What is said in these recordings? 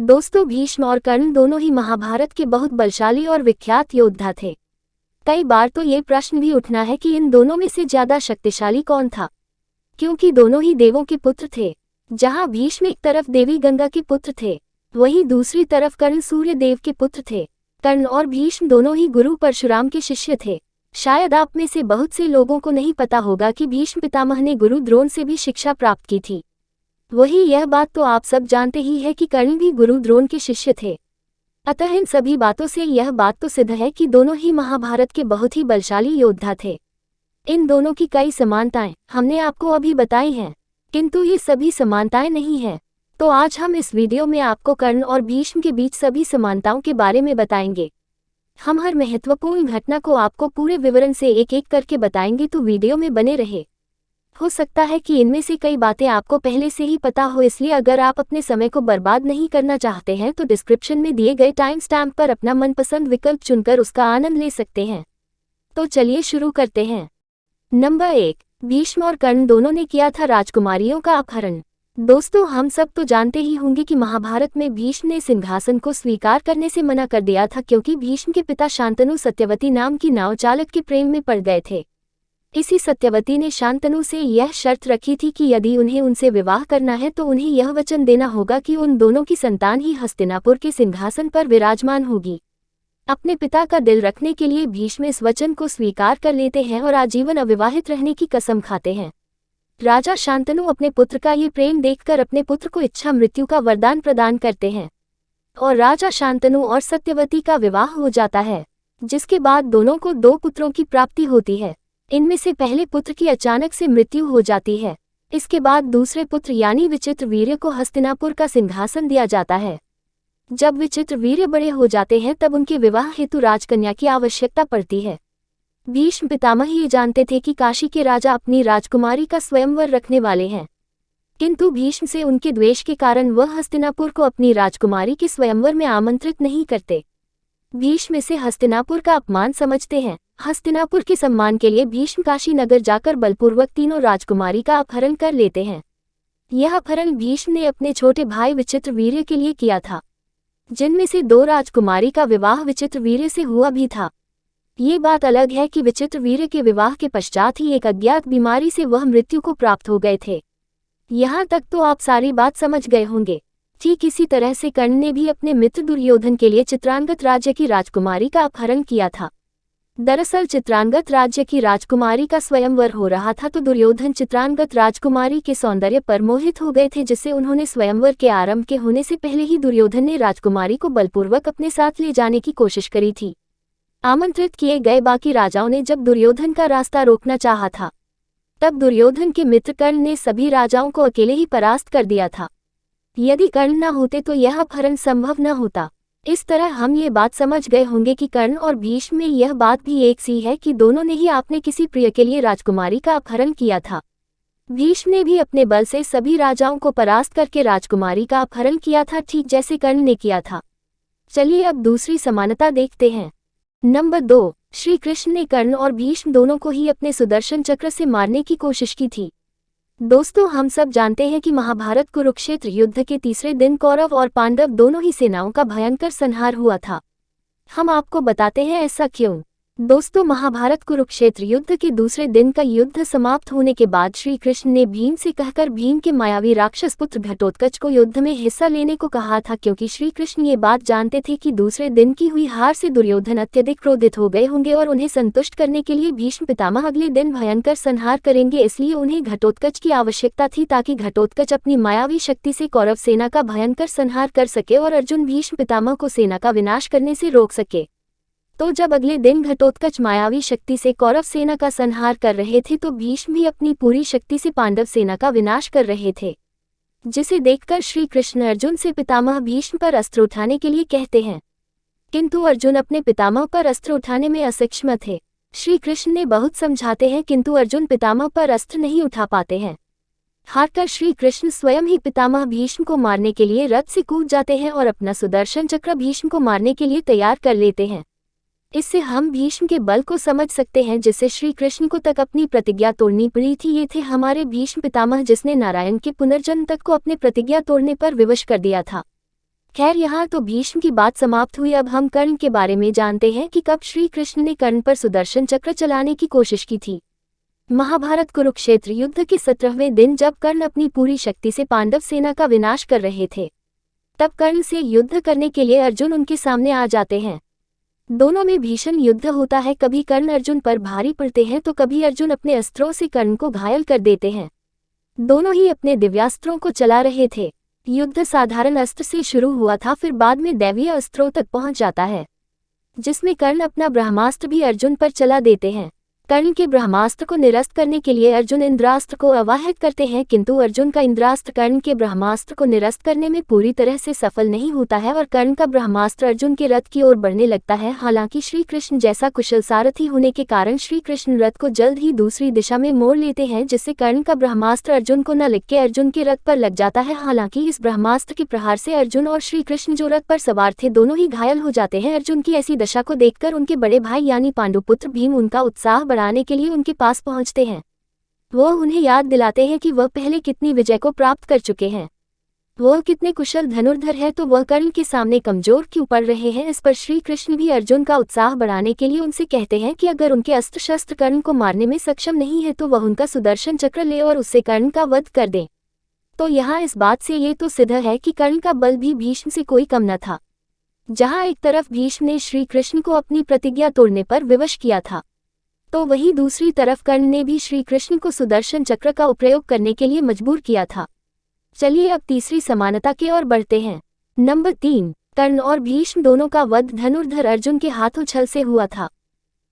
दोस्तों, भीष्म और कर्ण दोनों ही महाभारत के बहुत बलशाली और विख्यात योद्धा थे। कई बार तो ये प्रश्न भी उठना है कि इन दोनों में से ज्यादा शक्तिशाली कौन था, क्योंकि दोनों ही देवों के पुत्र थे। जहां भीष्म एक तरफ देवी गंगा के पुत्र थे, वहीं दूसरी तरफ कर्ण सूर्य देव के पुत्र थे। कर्ण और भीष्म दोनों ही गुरु परशुराम के शिष्य थे। शायद आप में से बहुत से लोगों को नहीं पता होगा कि भीष्म पितामह ने गुरु द्रोण से भी शिक्षा प्राप्त की थी। वही यह बात तो आप सब जानते ही है कि कर्ण भी गुरु द्रोण के शिष्य थे। अतः इन सभी बातों से यह बात तो सिद्ध है कि दोनों ही महाभारत के बहुत ही बलशाली योद्धा थे। इन दोनों की कई समानताएं हमने आपको अभी बताई हैं, किंतु ये सभी समानताएं नहीं हैं। तो आज हम इस वीडियो में आपको कर्ण और भीष्म के बीच सभी समानताओं के बारे में बताएंगे। हम हर महत्वपूर्ण घटना को आपको पूरे विवरण से एक एक करके बताएंगे, तो वीडियो में बने रहे। हो सकता है कि इनमें से कई बातें आपको पहले से ही पता हो, इसलिए अगर आप अपने समय को बर्बाद नहीं करना चाहते हैं तो डिस्क्रिप्शन में दिए गए टाइम स्टैम्प पर अपना मनपसंद विकल्प चुनकर उसका आनंद ले सकते हैं। तो चलिए शुरू करते हैं। नंबर 1, भीष्म और कर्ण दोनों ने किया था राजकुमारियों का अपहरण। दोस्तों, हम सब तो जानते ही होंगे कि महाभारत में भीष्म ने सिंहासन को स्वीकार करने से मना कर दिया था, क्योंकि भीष्म के पिता शांतनु सत्यवती नाम की नाव चालक के प्रेम में पड़ गए थे। इसी सत्यवती ने शांतनु से यह शर्त रखी थी कि यदि उन्हें उनसे विवाह करना है तो उन्हें यह वचन देना होगा कि उन दोनों की संतान ही हस्तिनापुर के सिंहासन पर विराजमान होगी। अपने पिता का दिल रखने के लिए भीष्म इस वचन को स्वीकार कर लेते हैं और आजीवन अविवाहित रहने की कसम खाते हैं। राजा शांतनु अपने पुत्र का ये प्रेम देखकर अपने पुत्र को इच्छा मृत्यु का वरदान प्रदान करते हैं और राजा शांतनु और सत्यवती का विवाह हो जाता है, जिसके बाद दोनों को 2 पुत्रों की प्राप्ति होती है। इनमें से पहले पुत्र की अचानक से मृत्यु हो जाती है। इसके बाद दूसरे पुत्र यानी विचित्रवीर्य को हस्तिनापुर का सिंहासन दिया जाता है। जब विचित्रवीर्य बड़े हो जाते हैं तब उनके विवाह हेतु राजकन्या की आवश्यकता पड़ती है। भीष्म पितामह ये जानते थे कि काशी के राजा अपनी राजकुमारी का स्वयंवर रखने वाले हैं, किंतु भीष्म से उनके द्वेष के कारण वह हस्तिनापुर को अपनी राजकुमारी के स्वयंवर में आमंत्रित नहीं करते। भीष्म इसे हस्तिनापुर का अपमान समझते हैं। हस्तिनापुर के सम्मान के लिए भीष्म काशी नगर जाकर बलपूर्वक तीनों राजकुमारी का अपहरण कर लेते हैं। यह अपहरण भीष्म ने अपने छोटे भाई विचित्रवीर्य के लिए किया था, जिनमें से 2 राजकुमारी का विवाह विचित्रवीर्य से हुआ भी था। ये बात अलग है कि विचित्रवीर्य के विवाह के पश्चात ही एक अज्ञात बीमारी से वह मृत्यु को प्राप्त हो गए थे। यहाँ तक तो आप सारी बात समझ गए होंगे। ठीक इसी तरह से कर्ण ने भी अपने मित्र दुर्योधन के लिए चित्रांगत राज्य की राजकुमारी का अपहरण किया था। दरअसल चित्रांगत राज्य की राजकुमारी का स्वयंवर हो रहा था, तो दुर्योधन चित्रांगत राजकुमारी के सौंदर्य पर मोहित हो गए थे, जिससे उन्होंने स्वयंवर के आरंभ के होने से पहले ही दुर्योधन ने राजकुमारी को बलपूर्वक अपने साथ ले जाने की कोशिश करी थी। आमंत्रित किए गए बाकी राजाओं ने जब दुर्योधन का रास्ता रोकना चाहा था, तब दुर्योधन के मित्र कर्ण ने सभी राजाओं को अकेले ही परास्त कर दिया था। यदि कर्ण न होते तो यह अपहरण संभव न होता। इस तरह हम ये बात समझ गए होंगे कि कर्ण और भीष्म में यह बात भी एक सी है कि दोनों ने ही अपने किसी प्रिय के लिए राजकुमारी का अपहरण किया था। भीष्म ने भी अपने बल से सभी राजाओं को परास्त करके राजकुमारी का अपहरण किया था, ठीक जैसे कर्ण ने किया था। चलिए अब दूसरी समानता देखते हैं। नंबर 2, श्री कृष्ण ने कर्ण और भीष्म दोनों को ही अपने सुदर्शन चक्र से मारने की कोशिश की थी। दोस्तों, हम सब जानते हैं कि महाभारत कुरुक्षेत्र युद्ध के तीसरे दिन कौरव और पांडव दोनों ही सेनाओं का भयंकर संहार हुआ था। हम आपको बताते हैं ऐसा क्यों। दोस्तों, महाभारत कुरुक्षेत्र युद्ध के दूसरे दिन का युद्ध समाप्त होने के बाद श्री कृष्ण ने भीम से कहकर भीम के मायावी राक्षस पुत्र घटोत्कच को युद्ध में हिस्सा लेने को कहा था, क्योंकि श्री कृष्ण ये बात जानते थे कि दूसरे दिन की हुई हार से दुर्योधन अत्यधिक क्रोधित हो गए होंगे और उन्हें संतुष्ट करने के लिए भीष्म पितामह अगले दिन भयंकर संहार करेंगे। इसलिए उन्हें घटोत्कच की आवश्यकता थी, ताकि घटोत्कच अपनी मायावी शक्ति से कौरव सेना का भयंकर संहार कर सके और अर्जुन भीष्म पितामह को सेना का विनाश करने से रोक सके। तो जब अगले दिन घटोत्कच मायावी शक्ति से कौरव सेना का संहार कर रहे थे, तो भीष्म भी अपनी पूरी शक्ति से पांडव सेना का विनाश कर रहे थे, जिसे देखकर श्री कृष्ण अर्जुन से पितामह भीष्म पर अस्त्र उठाने के लिए कहते हैं, किंतु अर्जुन अपने पितामह पर अस्त्र उठाने में असक्षम थे। श्री कृष्ण ने बहुत समझाते हैं, किंतु अर्जुन पितामह पर अस्त्र नहीं उठा पाते हैं। हारकर श्री कृष्ण स्वयं ही पितामह भीष्म को मारने के लिए रथ से कूद जाते हैं और अपना सुदर्शन चक्र भीष्म को मारने के लिए तैयार कर लेते हैं। इससे हम भीष्म के बल को समझ सकते हैं, जिससे श्री कृष्ण को तक अपनी प्रतिज्ञा तोड़नी पड़ी थी। ये थे हमारे भीष्म पितामह, जिसने नारायण के पुनर्जन्म तक को अपने प्रतिज्ञा तोड़ने पर विवश कर दिया था। खैर यहाँ तो भीष्म की बात समाप्त हुई। अब हम कर्ण के बारे में जानते हैं कि कब श्री कृष्ण ने कर्ण पर सुदर्शन चक्र चलाने की कोशिश की थी। महाभारत कुरुक्षेत्र युद्ध के 17वें दिन जब कर्ण अपनी पूरी शक्ति से पांडव सेना का विनाश कर रहे थे, तब कर्ण से युद्ध करने के लिए अर्जुन उनके सामने आ जाते हैं। दोनों में भीषण युद्ध होता है। कभी कर्ण अर्जुन पर भारी पड़ते हैं तो कभी अर्जुन अपने अस्त्रों से कर्ण को घायल कर देते हैं। दोनों ही अपने दिव्यास्त्रों को चला रहे थे। युद्ध साधारण अस्त्र से शुरू हुआ था, फिर बाद में दैवीय अस्त्रों तक पहुंच जाता है, जिसमें कर्ण अपना ब्रह्मास्त्र भी अर्जुन पर चला देते हैं। कर्ण के ब्रह्मास्त्र को निरस्त करने के लिए अर्जुन इंद्रास्त्र को आवाहित करते हैं, किंतु अर्जुन का इंद्रास्त्र कर्ण के ब्रह्मास्त्र को निरस्त करने में पूरी तरह से सफल नहीं होता है और कर्ण का ब्रह्मास्त्र अर्जुन के रथ की ओर बढ़ने लगता है। हालांकि श्री कृष्ण जैसा कुशल सारथी होने के कारण श्री कृष्ण रथ को जल्द ही दूसरी दिशा में मोड़ लेते हैं, जिससे कर्ण का ब्रह्मास्त्र अर्जुन को न लग के अर्जुन के रथ पर लग जाता है। हालांकि इस ब्रह्मास्त्र के प्रहार से अर्जुन और श्री कृष्ण जो रथ पर सवार थे दोनों ही घायल हो जाते हैं। अर्जुन की ऐसी दशा को देखकर उनके बड़े भाई यानी पांडुपुत्र भीम उनका उत्साह बढ़ाने के लिए उनके पास पहुंचते हैं। वो उन्हें याद दिलाते हैं कि वह पहले कितनी विजय को प्राप्त कर चुके हैं, वह कितने कुशल धनुर्धर है, तो वह कर्ण के सामने कमजोर क्यों पड़ रहे हैं। इस पर श्री कृष्ण भी अर्जुन का उत्साह बढ़ाने के लिए उनसे कहते हैं कि अगर उनके अस्त्र शस्त्र कर्ण को मारने में सक्षम नहीं है तो वह उनका सुदर्शन चक्र ले और उससे कर्ण का वध कर दें। तो यहाँ इस बात से ये तो सिद्ध है कि कर्ण का बल भी भीष्म से कोई कम न था। जहाँ एक तरफ भीष्म ने श्री कृष्ण को अपनी प्रतिज्ञा तोड़ने पर विवश किया था, तो वहीं दूसरी तरफ कर्ण ने भी श्री कृष्ण को सुदर्शन चक्र का उपयोग करने के लिए मजबूर किया था। चलिए अब तीसरी समानता की ओर बढ़ते हैं। नंबर 3, कर्ण और भीष्म दोनों का वध धनुर्धर अर्जुन के हाथों छल से हुआ था।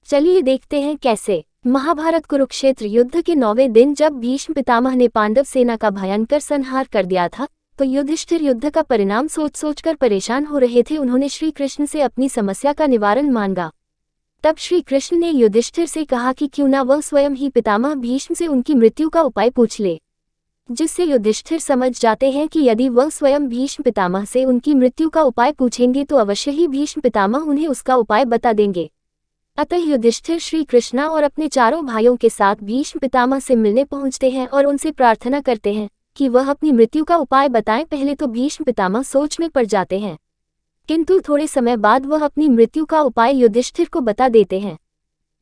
चलिए देखते हैं कैसे। महाभारत कुरुक्षेत्र युद्ध के 9वें दिन जब भीष्म पितामह ने पांडव सेना का भयंकर संहार कर दिया था, तो युधिष्ठिर युद्ध का परिणाम सोच सोचकर परेशान हो रहे थे। उन्होंने श्री कृष्ण से अपनी समस्या का निवारण मांगा। तब श्री कृष्ण ने युधिष्ठिर से कहा कि क्यों न वह स्वयं ही पितामह भीष्म से उनकी मृत्यु का उपाय पूछ ले, जिससे युधिष्ठिर समझ जाते हैं कि यदि वह स्वयं भीष्म पितामह से उनकी मृत्यु का उपाय पूछेंगे तो अवश्य ही भीष्म पितामह उन्हें उसका उपाय बता देंगे। अतः युधिष्ठिर श्री कृष्ण और अपने चारों भाइयों के साथ भीष्म पितामह से मिलने पहुंचते हैं और उनसे प्रार्थना करते हैं कि वह अपनी मृत्यु का उपाय बताएं। पहले तो भीष्म पितामह सोच में पड़ जाते हैं, किंतु थोड़े समय बाद वह अपनी मृत्यु का उपाय युधिष्ठिर को बता देते हैं।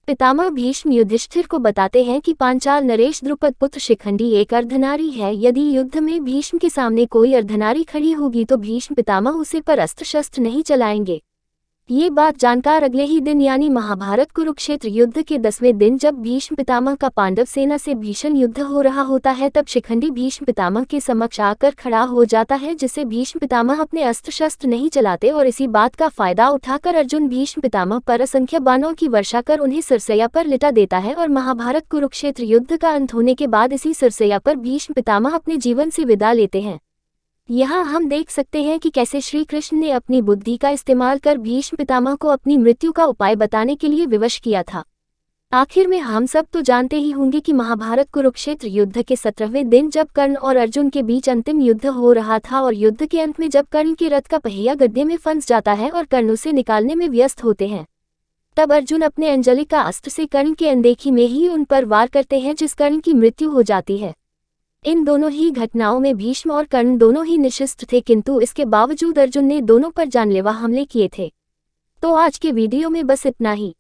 पितामह भीष्म युधिष्ठिर को बताते हैं कि पांचाल नरेश द्रुपद पुत्र शिखंडी एक अर्धनारी है। यदि युद्ध में भीष्म के सामने कोई अर्धनारी खड़ी होगी तो भीष्म पितामह उसे पर अस्त्र शस्त्र नहीं चलाएंगे। ये बात जानकर अगले ही दिन यानी महाभारत कुरुक्षेत्र युद्ध के 10वें दिन जब भीष्म पितामह का पांडव सेना से भीषण युद्ध हो रहा होता है, तब शिखंडी भीष्म पितामह के समक्ष आकर खड़ा हो जाता है, जिससे भीष्म पितामह अपने अस्त्र शस्त्र नहीं चलाते और इसी बात का फायदा उठाकर अर्जुन भीष्म पितामह पर असंख्य बाणों की वर्षा कर उन्हें सिरसैया पर लिटा देता है। और महाभारत कुरुक्षेत्र युद्ध का अंत होने के बाद इसी सिरसैया पर भीष्म पितामह अपने जीवन से विदा लेते हैं। यहाँ हम देख सकते हैं कि कैसे श्री कृष्ण ने अपनी बुद्धि का इस्तेमाल कर भीष्म पितामह को अपनी मृत्यु का उपाय बताने के लिए विवश किया था। आखिर में हम सब तो जानते ही होंगे कि महाभारत कुरुक्षेत्र युद्ध के 17वें दिन जब कर्ण और अर्जुन के बीच अंतिम युद्ध हो रहा था और युद्ध के अंत में जब कर्ण के रथ का पहिया गड्ढे में फंस जाता है और कर्ण उसे निकालने में व्यस्त होते हैं, तब अर्जुन अपने अंजलि का अस्त्र से कर्ण के अनदेखी में ही उन पर वार करते हैं, जिस कर्ण की मृत्यु हो जाती है। इन दोनों ही घटनाओं में भीष्म और कर्ण दोनों ही निशस्त्र थे, किंतु इसके बावजूद अर्जुन ने दोनों पर जानलेवा हमले किए थे। तो आज के वीडियो में बस इतना ही।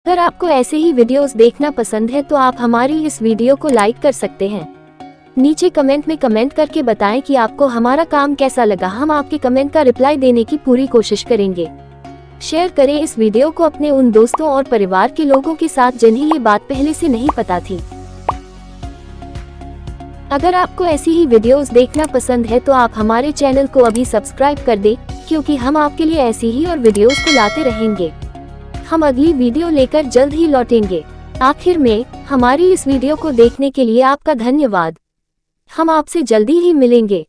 अगर आपको ऐसे ही वीडियोस देखना पसंद है तो आप हमारी इस वीडियो को लाइक कर सकते हैं। नीचे कमेंट में कमेंट करके बताएं कि आपको हमारा काम कैसा लगा। हम आपके कमेंट का रिप्लाई देने की पूरी कोशिश करेंगे। शेयर करें इस वीडियो को अपने उन दोस्तों और परिवार के लोगों के साथ जिन्हें ये बात पहले से नहीं पता थी। अगर आपको ऐसी ही वीडियोस देखना पसंद है तो आप हमारे चैनल को अभी सब्सक्राइब कर दें, क्योंकि हम आपके लिए ऐसी ही और वीडियोस को लाते रहेंगे। हम अगली वीडियो लेकर जल्द ही लौटेंगे। आखिर में हमारी इस वीडियो को देखने के लिए आपका धन्यवाद। हम आपसे जल्दी ही मिलेंगे।